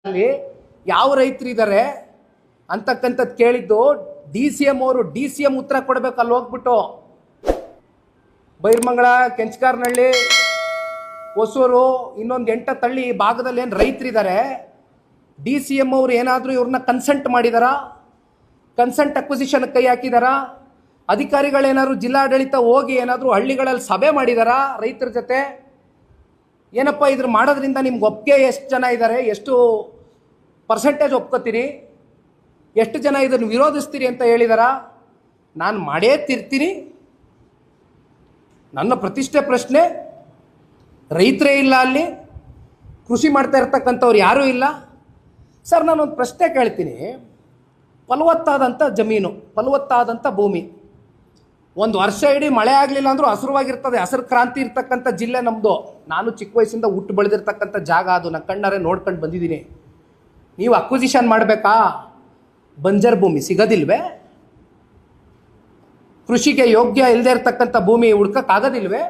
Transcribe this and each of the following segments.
ಅಲ್ಲಿ ಯಾವ ರೈತರು ಇದ್ದಾರೆ ಅಂತಕ್ಕಂಥದ್ದು ಕೇಳಿದ್ದು DCM ಅವರು. DCM ಉತ್ತರ ಕೊಡಬೇಕು. ಅಲ್ಲಿ ಹೋಗ್ಬಿಟ್ಟು ಬೈರ್ಮಂಗಳ, ಕೆಂಚಕಾರನಹಳ್ಳಿ, ಹೊಸೂರು, ಇನ್ನೊಂದು 8 ತಳ್ಳಿ ಭಾಗದಲ್ಲಿ ಏನು ರೈತರಿದ್ದಾರೆ, DCM ಅವರು ಏನಾದರೂ ಇವ್ರನ್ನ ಕನ್ಸಲ್ಟ್ ಮಾಡಿದಾರಾ? ಕನ್ಸಲ್ಟ್ ಅಕ್ವಿಸಿಷನ್ ಕೈ ಹಾಕಿದಾರಾ? ಅಧಿಕಾರಿಗಳೇನಾದ್ರು ಜಿಲ್ಲಾಡಳಿತ ಹೋಗಿ ಏನಾದರೂ ಹಳ್ಳಿಗಳಲ್ಲಿ ಸಭೆ ಮಾಡಿದಾರಾ ರೈತರ ಜೊತೆ? ಏನಪ್ಪ ಇದ್ರ ಮಾಡೋದ್ರಿಂದ ನಿಮ್ಗೆ ಒಪ್ಪಿಗೆ ಎಷ್ಟು ಜನ ಇದ್ದಾರೆ, ಎಷ್ಟು ಪರ್ಸೆಂಟೇಜ್ ಒಪ್ಕೋತೀರಿ, ಎಷ್ಟು ಜನ ಇದನ್ನು ವಿರೋಧಿಸ್ತೀರಿ ಅಂತ ಹೇಳಿದಾರಾ? ನಾನು ಮಾಡೇ ತಿರ್ತೀನಿ. ನನ್ನ ಪ್ರತಿಷ್ಠೆ ಪ್ರಶ್ನೆ. ರೈತರೇ ಇಲ್ಲ ಅಲ್ಲಿ, ಕೃಷಿ ಮಾಡ್ತಾ ಇರ್ತಕ್ಕಂಥವ್ರು ಯಾರೂ ಇಲ್ಲ. ಸರ್, ನಾನೊಂದು ಪ್ರಶ್ನೆ ಕೇಳ್ತೀನಿ. ಫಲವತ್ತಾದಂಥ ಜಮೀನು, ಫಲವತ್ತಾದಂಥ ಭೂಮಿ, ಒಂದು ವರ್ಷ ಇಡೀ ಮಳೆ ಆಗಲಿಲ್ಲ ಅಂದರೂ ಹಸಿರುವಾಗಿರ್ತದೆ. ಹಸಿರು ಕ್ರಾಂತಿ ಇರ್ತಕ್ಕಂಥ ಜಿಲ್ಲೆ ನಮ್ಮದು. ನಾನು ಚಿಕ್ಕ ವಯಸ್ಸಿಂದ ಹುಟ್ಟು ಬೆಳೆದಿರ್ತಕ್ಕಂಥ ಜಾಗ ಅದು. ನಾನು ಕಣ್ಣಾರೆ ನೋಡ್ಕೊಂಡು ಬಂದಿದ್ದೀನಿ. ನೀವು ಅಕ್ವಿಸಿಷನ್ ಮಾಡಬೇಕಾ? ಬಂಜರ್ ಭೂಮಿ ಸಿಗೋದಿಲ್ವೇ? ಕೃಷಿಗೆ ಯೋಗ್ಯ ಇಲ್ಲದೆ ಇರ್ತಕ್ಕಂಥ ಭೂಮಿ ಹುಡ್ಕೋಕ್ಕಾಗೋದಿಲ್ವೇ?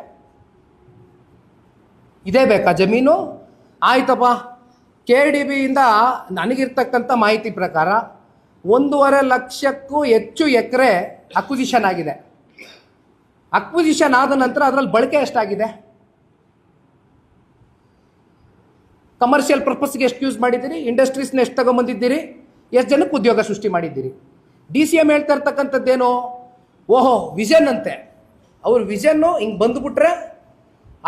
ಇದೇ ಬೇಕಾ ಜಮೀನು? ಆಯ್ತಪ್ಪ. KDBಯಿಂದ ನನಗಿರ್ತಕ್ಕಂಥ ಮಾಹಿತಿ ಪ್ರಕಾರ 1.5 ಲಕ್ಷಕ್ಕೂ ಹೆಚ್ಚು ಎಕರೆ ಅಕ್ವಿಸಿಷನ್ ಆಗಿದೆ. ಅಕ್ವಿಸಿಷನ್ ಆದ ನಂತರ ಅದರಲ್ಲಿ ಬಳಕೆ ಎಷ್ಟಾಗಿದೆ? ಕಮರ್ಷಿಯಲ್ ಪರ್ಪಸ್ಗೆ ಎಷ್ಟು ಯೂಸ್ ಮಾಡಿದ್ದೀರಿ? ಇಂಡಸ್ಟ್ರೀಸ್ನ ಎಷ್ಟು ತಗೊಂಬಂದಿದ್ದೀರಿ? ಎಷ್ಟು ಜನಕ್ಕೆ ಉದ್ಯೋಗ ಸೃಷ್ಟಿ ಮಾಡಿದ್ದೀರಿ? DCM ಹೇಳ್ತಾ ಇರ್ತಕ್ಕಂಥದ್ದೇನು? ಓಹೋ, ವಿಷನ್ ಅಂತೆ. ಅವ್ರ ವಿಷನ್ನು ಹಿಂಗೆ ಬಂದುಬಿಟ್ರೆ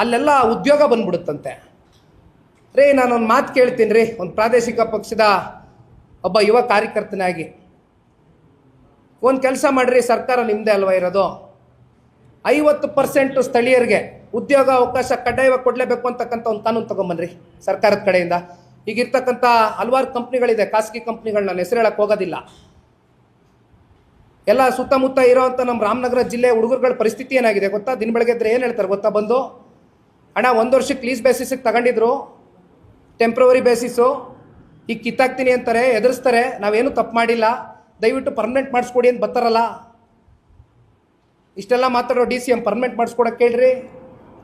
ಅಲ್ಲೆಲ್ಲ ಉದ್ಯೋಗ ಬಂದ್ಬಿಡುತ್ತಂತೆ. ರೀ, ನಾನೊಂದು ಮಾತು ಕೇಳ್ತೀನಿ ರೀ, ಒಂದು ಪ್ರಾದೇಶಿಕ ಪಕ್ಷದ ಒಬ್ಬ ಯುವ ಕಾರ್ಯಕರ್ತನಾಗಿ. ಒಂದು ಕೆಲಸ ಮಾಡಿರಿ, ಸರ್ಕಾರ ನಿಮ್ಮದೇ ಅಲ್ವಾ ಇರೋದು. 50% ಸ್ಥಳೀಯರಿಗೆ ಉದ್ಯೋಗ ಅವಕಾಶ ಕಡ್ಡಾಯವಾಗಿ ಕೊಡಲೇಬೇಕು ಅಂತಕ್ಕಂಥ ಒಂದು ಕಾನೂನು ತೊಗೊಂಬನ್ರಿ ಸರ್ಕಾರದ ಕಡೆಯಿಂದ. ಈಗಿರ್ತಕ್ಕಂಥ ಹಲವಾರು ಕಂಪ್ನಿಗಳಿದೆ, ಖಾಸಗಿ ಕಂಪ್ನಿಗಳು, ನಾನು ಹೆಸರು ಹೇಳಕ್ಕೆ ಹೋಗೋದಿಲ್ಲ. ಎಲ್ಲ ಸುತ್ತಮುತ್ತ ಇರೋವಂಥ ನಮ್ಮ ರಾಮನಗರ ಜಿಲ್ಲೆ ಹುಡುಗರುಗಳ ಪರಿಸ್ಥಿತಿ ಏನಾಗಿದೆ ಗೊತ್ತಾ? ದಿನ ಬೆಳಗ್ಗೆ ಇದ್ರೆ ಏನು ಹೇಳ್ತಾರೆ ಗೊತ್ತಾ? ಬಂದು ಅಣ್ಣ 1 ವರ್ಷಕ್ಕೆ ಲೀಸ್ ಬೇಸಿಸಿಗೆ ತಗೊಂಡಿದ್ರು, ಟೆಂಪ್ರವರಿ ಬೇಸಿಸು, ಈಗ ಕಿತ್ತಾಕ್ತೀನಿ ಅಂತಾರೆ, ಎದುರಿಸ್ತಾರೆ. ನಾವೇನು ತಪ್ಪು ಮಾಡಿಲ್ಲ, ದಯವಿಟ್ಟು ಪರ್ಮನೆಂಟ್ ಮಾಡಿಸ್ಕೊಡಿ ಅಂತ ಬರ್ತಾರಲ್ಲ. ಇಷ್ಟೆಲ್ಲ ಮಾತಾಡೋ DCM ಪರ್ಮನೆಂಟ್ ಮಾಡಿಸ್ಕೊಡಕ್ಕೆ ಕೇಳ್ರಿ.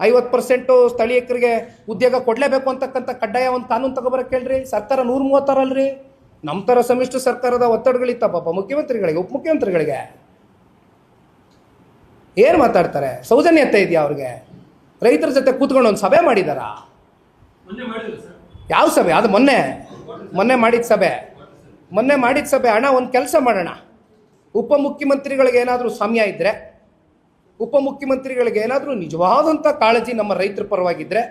50% ಸ್ಥಳೀಯರಿಗೆ ಉದ್ಯೋಗ ಕೊಡಲೇಬೇಕು ಅಂತಕ್ಕಂಥ ಕಡ್ಡಾಯ ಒಂದು ಕಾನೂನು ತಗೊಬರಕ್ಕೆ ಕೇಳ್ರಿ. ಸರ್ಕಾರ 136 ಅಲ್ರಿ. ನಮ್ಮ ಥರ ಸಮ್ಮಿಶ್ರ ಸರ್ಕಾರದ ಒತ್ತಡಗಳಿತ್ತ ಪಾಪ ಮುಖ್ಯಮಂತ್ರಿಗಳಿಗೆ, ಉಪಮುಖ್ಯಮಂತ್ರಿಗಳಿಗೆ. ಏನು ಮಾತಾಡ್ತಾರೆ? ಸೌಜನ್ಯತೆ ಇದೆಯಾ ಅವ್ರಿಗೆ? ರೈತರ ಜೊತೆ ಕೂತ್ಕೊಂಡು ಒಂದು ಸಭೆ ಮಾಡಿದಾರಾ? ಯಾವ ಸಭೆ ಅದು? ಮೊನ್ನೆ ಮಾಡಿದ ಸಭೆ. ಅಣ್ಣ, ಒಂದು ಕೆಲಸ ಮಾಡೋಣ. ಉಪಮುಖ್ಯಮಂತ್ರಿಗಳಿಗೆ ಏನಾದರೂ ಸಮಯ ಇದ್ದರೆ, ಉಪಮುಖ್ಯಮಂತ್ರಿಗಳಿಗೆ ಏನಾದರೂ ನಿಜವಾದಂಥ ಕಾಳಜಿ ನಮ್ಮ ರೈತರ ಪರವಾಗಿದ್ದರೆ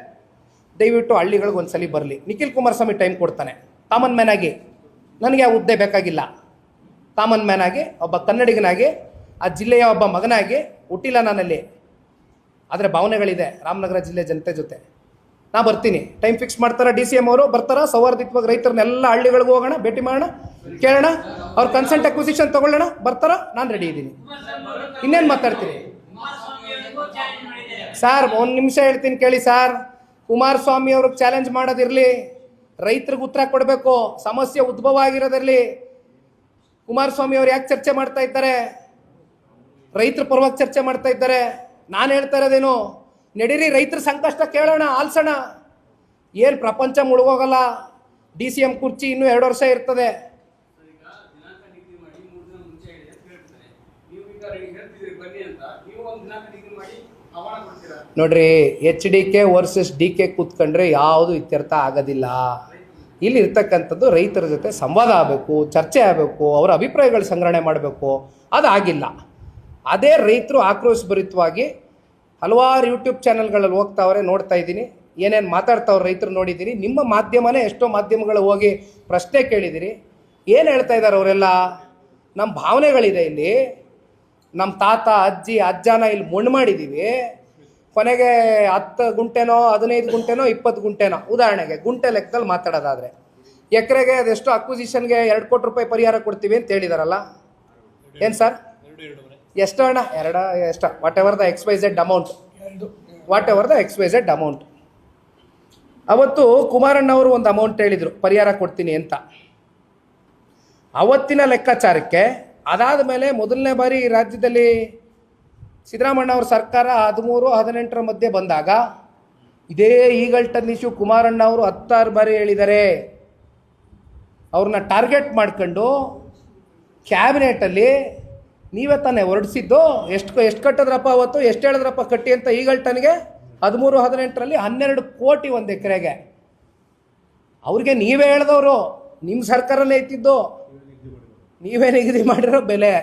ದಯವಿಟ್ಟು ಹಳ್ಳಿಗಳಿಗೆ ಒಂದು ಸಲ ಬರಲಿ. ನಿಖಿಲ್ ಕುಮಾರಸ್ವಾಮಿ ಟೈಮ್ ಕೊಡ್ತಾನೆ ಕಾಮನ್ ಮ್ಯಾನ್ ಆಗಿ. ನನಗೆ ಆ ಹುದ್ದೆ ಬೇಕಾಗಿಲ್ಲ. ಕಾಮನ್ ಮ್ಯಾನ್ ಆಗಿ, ಒಬ್ಬ ಕನ್ನಡಿಗನಾಗಿ, ಆ ಜಿಲ್ಲೆಯ ಒಬ್ಬ ಮಗನಾಗಿ ಹುಟ್ಟಿಲ್ಲ ನಾನಲ್ಲಿ. ಆದರೆ ಭಾವನೆಗಳಿದೆ ರಾಮನಗರ ಜಿಲ್ಲೆ ಜನತೆ ಜೊತೆ. ನಾ ಬರ್ತೀನಿ. ಟೈಮ್ ಫಿಕ್ಸ್ ಮಾಡ್ತಾರ DCM ಅವರು? ಬರ್ತಾರ? ಸೌಹಾರ್ದಯುತವಾಗಿ ರೈತರನ್ನೆಲ್ಲ ಹಳ್ಳಿಗಳಿಗೆ ಹೋಗೋಣ, ಭೇಟಿ ಮಾಡೋಣ, ಕೇಳೋಣ, ಅವ್ರ ಕನ್ಸಲ್ಟ್ ಅಕ್ವಿಸಿಷನ್ ತಗೊಳ್ಳೋಣ. ಬರ್ತಾರ? ನಾನು ರೆಡಿ ಇದ್ದೀನಿ. ಇನ್ನೇನು ಮಾತಾಡ್ತೀನಿ ಸರ್? 1 ನಿಮಿಷ ಹೇಳ್ತೀನಿ ಕೇಳಿ ಸರ್. ಕುಮಾರಸ್ವಾಮಿ ಅವ್ರಿಗೆ ಚಾಲೆಂಜ್ ಮಾಡೋದಿರಲಿ, ರೈತರಿಗೆ ಉತ್ತರ ಕೊಡಬೇಕು. ಸಮಸ್ಯೆ ಉದ್ಭವ ಆಗಿರೋದಿರಲಿ. ಕುಮಾರಸ್ವಾಮಿ ಅವ್ರು ಯಾಕೆ ಚರ್ಚೆ ಮಾಡ್ತಾ ಇದ್ದಾರೆ? ರೈತರ ಪರವಾಗಿ ಚರ್ಚೆ ಮಾಡ್ತಾ ಇದ್ದಾರೆ. ನಾನು ಹೇಳ್ತಾ ಇರೋದೇನು? ನಡೀರಿ, ರೈತರ ಸಂಕಷ್ಟ ಕೇಳೋಣ, ಆಲ್ಸೋಣ. ಏನು ಪ್ರಪಂಚ ಮುಳುಗೋಗಲ್ಲ. DCM ಕುರ್ಚಿ ಇನ್ನೂ 2 ವರ್ಷ ಇರ್ತದೆ. ನೋಡ್ರಿ, HDK ವರ್ಸಸ್ DK ಕೂತ್ಕೊಂಡ್ರೆ ಯಾವುದು ಇತ್ಯರ್ಥ ಆಗೋದಿಲ್ಲ. ಇಲ್ಲಿ ಇರ್ತಕ್ಕಂಥದ್ದು ರೈತರ ಜೊತೆ ಸಂವಾದ ಆಗಬೇಕು, ಚರ್ಚೆ ಆಗಬೇಕು, ಅವರ ಅಭಿಪ್ರಾಯಗಳು ಸಂಗ್ರಹಣೆ ಮಾಡಬೇಕು. ಅದಾಗಿಲ್ಲ. ಅದೇ ರೈತರು ಆಕ್ರೋಶಭರಿತವಾಗಿ ಹಲವಾರು ಯೂಟ್ಯೂಬ್ ಚಾನಲ್ಗಳಲ್ಲಿ ಹೋಗ್ತಾವ್ರೆ, ನೋಡ್ತಾ ಇದ್ದೀನಿ. ಏನೇನು ಮಾತಾಡ್ತಾವ್ರೆ ರೈತರು ನೋಡಿದ್ದೀನಿ. ನಿಮ್ಮ ಮಾಧ್ಯಮನೇ ಎಷ್ಟೋ ಮಾಧ್ಯಮಗಳು ಹೋಗಿ ಪ್ರಶ್ನೆ ಕೇಳಿದಿರಿ. ಏನು ಹೇಳ್ತಾ ಇದ್ದಾರೆ ಅವರೆಲ್ಲ? ನಮ್ಮ ಭಾವನೆಗಳಿದೆ ಇಲ್ಲಿ. ನಮ್ಮ ತಾತ, ಅಜ್ಜಿ, ಅಜ್ಜನ ಇಲ್ಲಿ ಮಣ್ಣು ಮಾಡಿದ್ದೀವಿ. ಕೊನೆಗೆ 10 ಗುಂಟೆನೋ 15 ಗುಂಟೆನೋ 20 ಗುಂಟೆನೋ, ಉದಾಹರಣೆಗೆ ಗುಂಟೆ ಲೆಕ್ಕದಲ್ಲಿ ಮಾತಾಡೋದಾದರೆ, ಎಕರೆಗೆ ಅದೆಷ್ಟು ಅಕ್ವಿಸಿಷನ್ಗೆ 2 ಕೋಟಿ ರೂಪಾಯಿ ಪರಿಹಾರ ಕೊಡ್ತೀವಿ ಅಂತ ಹೇಳಿದಾರಲ್ಲ. ಏನು ಸರ್? ಎಷ್ಟು ಅಣ್ಣ? ಎಷ್ಟು? What ever the XYZ amount. ಅವತ್ತು ಕುಮಾರಣ್ಣವರು ಒಂದು ಅಮೌಂಟ್ ಹೇಳಿದರು, ಪರಿಹಾರ ಕೊಡ್ತೀನಿ ಅಂತ. ಅವತ್ತಿನ ಲೆಕ್ಕಾಚಾರಕ್ಕೆ ಅದಾದ ಮೇಲೆ ಮೊದಲನೇ ಬಾರಿ ರಾಜ್ಯದಲ್ಲಿ ಸಿದ್ದರಾಮಣ್ಣ ಅವ್ರ ಸರ್ಕಾರ 13-18 ಮಧ್ಯೆ ಬಂದಾಗ ಇದೇ ಈಗಲ್ಟನ್ ಇಶ್ಯೂ ಕುಮಾರಣ್ಣ ಅವರು 16 ಬಾರಿ ಹೇಳಿದ್ದಾರೆ. ಅವ್ರನ್ನ ಟಾರ್ಗೆಟ್ ಮಾಡ್ಕೊಂಡು ಕ್ಯಾಬಿನೆಟಲ್ಲಿ ನೀವೇ ತಾನೇ ಹೊರಡಿಸಿದ್ದು. ಎಷ್ಟು ಕಟ್ಟಿದ್ರಪ್ಪ ಅವತ್ತು, ಎಷ್ಟು ಹೇಳಿದ್ರಪ್ಪ ಕಟ್ಟಿ ಅಂತ ಈಗಲ್ಟನ್ಗೆ 13-18ರಲ್ಲಿ 12 ಕೋಟಿ ಒಂದು ಎಕರೆಗೆ. ಅವ್ರಿಗೆ ನೀವೇ ಹೇಳ್ದವರು, ನಿಮ್ಮ ಸರ್ಕಾರನೇ ಇತ್ತಿದ್ದು, ನೀವೇ ನಿಗದಿ ಮಾಡಿರೋ ಬೆಲೆ.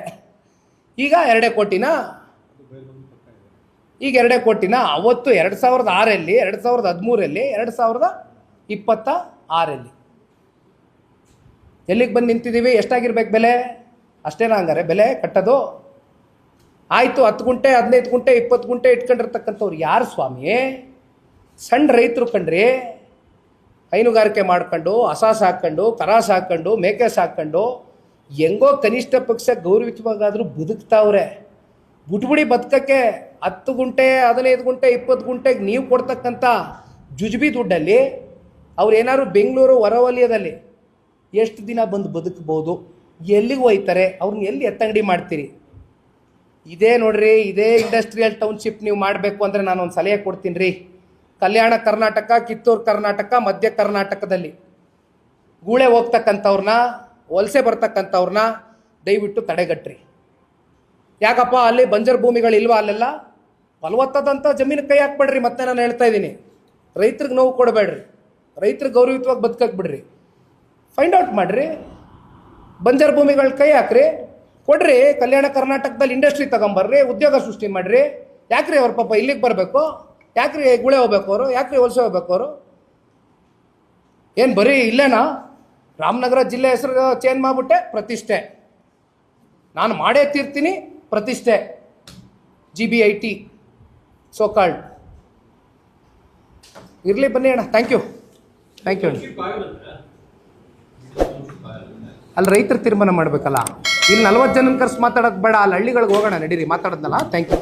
ಈಗ 2 ಕೋಟಿನ, ಈಗ 2 ಕೋಟಿನ. ಅವತ್ತು 2006ರಲ್ಲಿ, 2013ರಲ್ಲಿ, 2026ರಲ್ಲಿ ಎಲ್ಲಿಗೆ ಬಂದು ನಿಂತಿದ್ದೀವಿ? ಎಷ್ಟಾಗಿರ್ಬೇಕು ಬೆಲೆ? ಅಷ್ಟೇನಾ ಹಂಗಾರೆ ಬೆಲೆ ಕಟ್ಟೋದು? ಆಯಿತು, 10 ಗುಂಟೆ 15 ಗುಂಟೆ 20 ಗುಂಟೆ ಇಟ್ಕೊಂಡಿರ್ತಕ್ಕಂಥವ್ರು ಯಾರು ಸ್ವಾಮಿ? ಸಣ್ಣ ರೈತರು ಕಣ್ರಿ. ಹೈನುಗಾರಿಕೆ ಮಾಡ್ಕೊಂಡು, ಹಸ ಸಾಕೊಂಡು, ಕರ ಸಾಕೊಂಡು, ಮೇಕೆ ಸಾಕೊಂಡು ಹೆಂಗೋ ಕನಿಷ್ಠ ಪಕ್ಷ ಗೌರವಿತವಾಗಾದರೂ ಬದುಕ್ತಾವ್ರೆ. ಬಿಟ್ಬಿಡಿ ಬದುಕಕ್ಕೆ. 10 ಗುಂಟೆ 15 ಗುಂಟೆ 20 ಗುಂಟೆಗೆ ನೀವು ಕೊಡ್ತಕ್ಕಂಥ ಜುಜುಬಿ ದುಡ್ಡಲ್ಲಿ ಅವ್ರು ಏನಾದ್ರು ಬೆಂಗಳೂರು ಹೊರವಲಯದಲ್ಲಿ ಎಷ್ಟು ದಿನ ಬಂದು ಬದುಕ್ಬೋದು? ಎಲ್ಲಿಗೆ ಹೋಯ್ತಾರೆ? ಅವ್ರನ್ನ ಎಲ್ಲಿ ಎತ್ತಂಗಡಿ ಮಾಡ್ತೀರಿ? ಇದೇ ನೋಡ್ರಿ, ಇದೇ ಇಂಡಸ್ಟ್ರಿಯಲ್ ಟೌನ್ಶಿಪ್ ನೀವು ಮಾಡಬೇಕು ಅಂದರೆ ನಾನು ಒಂದು ಸಲಹೆ ಕೊಡ್ತೀನಿ ರೀ. ಕಲ್ಯಾಣ ಕರ್ನಾಟಕ, ಕಿತ್ತೂರು ಕರ್ನಾಟಕ, ಮಧ್ಯ ಕರ್ನಾಟಕದಲ್ಲಿ ಗೂಳೆ ಹೋಗ್ತಕ್ಕಂಥವ್ರನ್ನ, ವಲಸೆ ಬರ್ತಕ್ಕಂಥವ್ರನ್ನ ದಯವಿಟ್ಟು ತಡೆಗಟ್ರಿ. ಯಾಕಪ್ಪ ಅಲ್ಲಿ ಬಂಜರ್ ಭೂಮಿಗಳಿಲ್ವಾ? ಅಲ್ಲೆಲ್ಲ ಫಲವತ್ತಾದಂಥ ಜಮೀನು ಕೈ ಹಾಕ್ಬೇಡ್ರಿ. ಮತ್ತೆ ನಾನು ಹೇಳ್ತಾ ಇದ್ದೀನಿ, ರೈತರಿಗೆ ನೋವು ಕೊಡಬೇಡ್ರಿ, ರೈತರಿಗೆ ಗೌರವಿತವಾಗಿ ಬದುಕಕ್ಕೆ ಬಿಡ್ರಿ. ಫೈಂಡ್ ಔಟ್ ಮಾಡಿರಿ, ಬಂಜರ್ ಭೂಮಿಗಳ ಕೈ ಹಾಕ್ರಿ, ಕೊಡ್ರಿ. ಕಲ್ಯಾಣ ಕರ್ನಾಟಕದಲ್ಲಿ ಇಂಡಸ್ಟ್ರಿ ತಗೊಂಬರ್ರಿ, ಉದ್ಯೋಗ ಸೃಷ್ಟಿ ಮಾಡಿರಿ. ಯಾಕ್ರಿ ಅವ್ರ ಪಾಪ ಇಲ್ಲಿಗೆ ಬರಬೇಕು? ಯಾಕ್ರಿ ಗುಳೆ ಹೋಗ್ಬೇಕು ಅವರು? ಯಾಕ್ರಿ ವಲಸೆ ಹೋಗ್ಬೇಕು ಅವರು? ಏನು ಬರೀ ಇಲ್ಲೇನಾ? ರಾಮನಗರ ಜಿಲ್ಲೆ ಹೆಸರು ಚೇಂಜ್ ಮಾಡಿಬಿಟ್ಟೆ, ಪ್ರತಿಷ್ಠೆ ನಾನು ಮಾಡೇ ತೀರ್ತೀನಿ, ಪ್ರತಿಷ್ಠೆ GBIT ಸೋಕಾಲ್ಡ್. ಇರಲಿ, ಬನ್ನಿ ಅಣ್ಣ. ಥ್ಯಾಂಕ್ ಯು ಅಣ್ಣ. ಅಲ್ಲಿ ರೈತರು ತೀರ್ಮಾನ ಮಾಡಬೇಕಲ್ಲ. ಇಲ್ಲಿ 40 ಜನ ಕರ್ಸಿ ಮಾತಾಡೋದು ಬೇಡ, ಅಲ್ಲಿ ಹಳ್ಳಿಗಳಿಗೆ ಹೋಗೋಣ ನಡೀರಿ, ಮಾತಾಡೋದ್ನಲ್ಲ. Thank you.